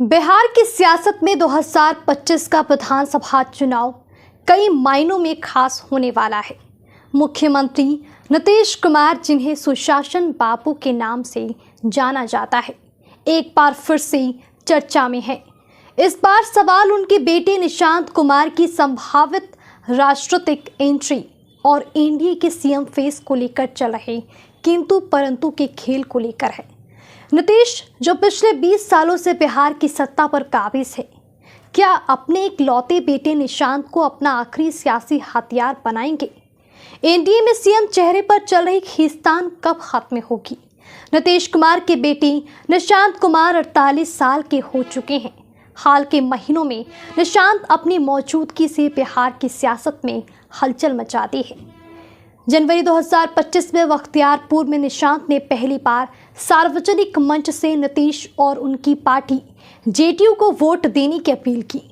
बिहार की सियासत में 2025 का विधानसभा चुनाव कई मायनों में खास होने वाला है। मुख्यमंत्री नीतीश कुमार, जिन्हें सुशासन बाबू के नाम से जाना जाता है, एक बार फिर से चर्चा में है। इस बार सवाल उनके बेटे निशांत कुमार की संभावित राजनीतिक एंट्री और एनडीए के सीएम फेस को लेकर चल रहे किंतु परंतु के खेल को लेकर है। नीतीश, जो पिछले 20 सालों से बिहार की सत्ता पर काबिज है, क्या अपने एक लौते बेटे निशांत को अपना आखिरी सियासी हथियार बनाएंगे? एनडीए में सीएम चेहरे पर चल रही खींचतान कब खत्म होगी? नीतीश कुमार के बेटे निशांत कुमार 48 साल के हो चुके हैं। हाल के महीनों में निशांत अपनी मौजूदगी से बिहार की सियासत में हलचल मचाती है। जनवरी 2025 में बख्तियारपुर में निशांत ने पहली बार सार्वजनिक मंच से नीतीश और उनकी पार्टी जेडीयू को वोट देने की अपील की।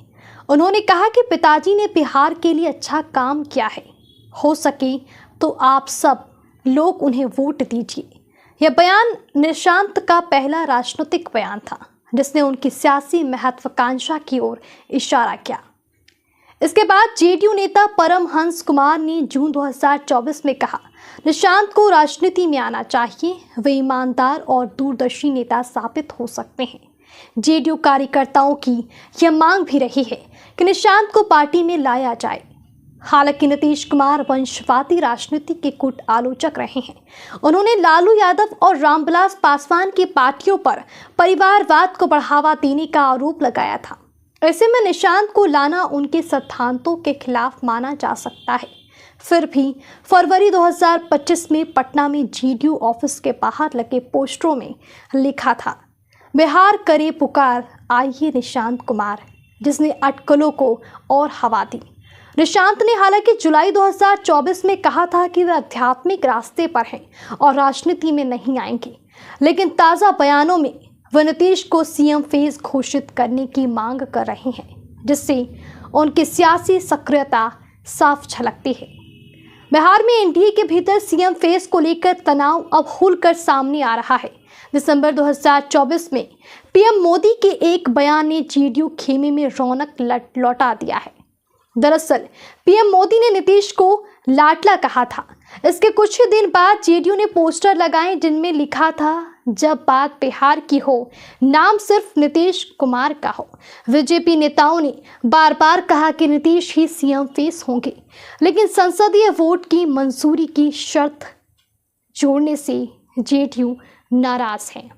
उन्होंने कहा कि पिताजी ने बिहार के लिए अच्छा काम किया है, हो सके तो आप सब लोग उन्हें वोट दीजिए। यह बयान निशांत का पहला राजनीतिक बयान था जिसने उनकी सियासी महत्वाकांक्षा की ओर इशारा किया। इसके बाद जेडीयू नेता परमहंस कुमार ने जून 2024 में कहा, निशांत को राजनीति में आना चाहिए, वे ईमानदार और दूरदर्शी नेता साबित हो सकते हैं। जेडीयू कार्यकर्ताओं की यह मांग भी रही है कि निशांत को पार्टी में लाया जाए। हालांकि नीतीश कुमार वंशवादी राजनीति के कूट आलोचक रहे हैं। उन्होंने लालू यादव और रामविलास पासवान की पार्टियों पर परिवारवाद को बढ़ावा देने का आरोप लगाया था। ऐसे में निशांत को लाना उनके सिद्धांतों के खिलाफ माना जा सकता है। फिर भी फरवरी 2025 में पटना में जेडीयू ऑफिस के बाहर लगे पोस्टरों में लिखा था, बिहार करे पुकार, आइए निशांत कुमार, जिसने अटकलों को और हवा दी। निशांत ने हालांकि जुलाई 2024 में कहा था कि वे आध्यात्मिक रास्ते पर हैं और राजनीति में नहीं आएंगे, लेकिन ताज़ा बयानों में वे नीतीश को सीएम फेस घोषित करने की मांग कर रहे हैं, जिससे उनकी सियासी सक्रियता साफ झलकती है। बिहार में एनडीए के भीतर सीएम फेस को लेकर तनाव अब खुलकर सामने आ रहा है। दिसंबर 2024 में पीएम मोदी के एक बयान ने जेडीयू खेमे में रौनक लौटा दिया है। दरअसल पीएम मोदी ने नीतीश को लाडला कहा था। इसके कुछ ही दिन बाद जेडीयू ने पोस्टर लगाए जिनमें लिखा था, जब बात बिहार की हो, नाम सिर्फ नीतीश कुमार का हो। बीजेपी नेताओं ने बार बार कहा कि नीतीश ही सीएम फेस होंगे, लेकिन संसदीय वोट की मंजूरी की शर्त जोड़ने से जेडीयू नाराज है।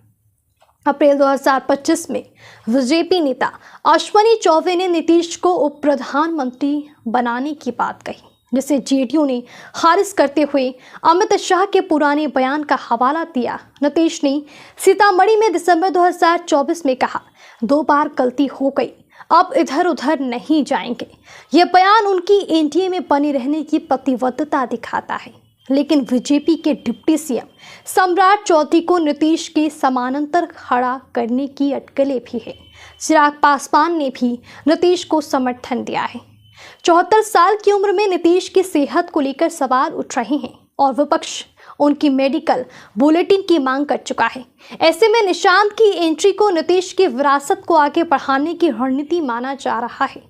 अप्रैल 2025 में बीजेपी नेता अश्विनी चौबे ने नीतीश को उप प्रधानमंत्री बनाने की बात कही, जिसे जेडीयू ने खारिज करते हुए अमित शाह के पुराने बयान का हवाला दिया। नीतीश ने सीतामढ़ी में दिसंबर 2024 में कहा, 2 बार गलती हो गई, अब इधर उधर नहीं जाएंगे। यह बयान उनकी एनडीए में बने रहने की प्रतिबद्धता दिखाता है। लेकिन बीजेपी के डिप्टी सीएम सम्राट चौधरी को नीतीश के समानांतर खड़ा करने की अटकलें भी है। चिराग पासवान ने भी नीतीश को समर्थन दिया है। 74 साल की उम्र में नीतीश की सेहत को लेकर सवाल उठ रहे हैं और विपक्ष उनकी मेडिकल बुलेटिन की मांग कर चुका है। ऐसे में निशांत की एंट्री को नीतीश की विरासत को आगे बढ़ाने की रणनीति माना जा रहा है।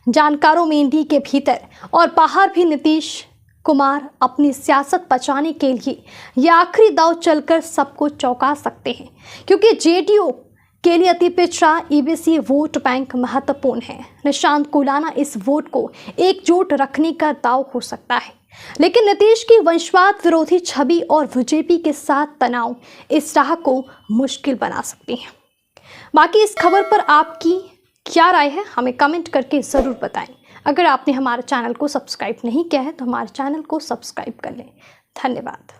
जानकारों में एनडीए के भीतर और बाहर भी नीतीश कुमार अपनी सियासत बचाने के लिए यह आखिरी दांव चलकर सबको चौंका सकते हैं, क्योंकि जेडीयू के लिए अति पिछड़ा ईबीसी वोट बैंक महत्वपूर्ण है। निशांत को लाना इस वोट को एकजुट रखने का दांव हो सकता है, लेकिन नीतीश की वंशवाद विरोधी छवि और बीजेपी के साथ तनाव इस राह को मुश्किल बना सकती है। बाकी इस खबर पर आपकी क्या राय है, हमें कमेंट करके ज़रूर बताएं। अगर आपने हमारे चैनल को सब्सक्राइब नहीं किया है तो हमारे चैनल को सब्सक्राइब कर लें। धन्यवाद।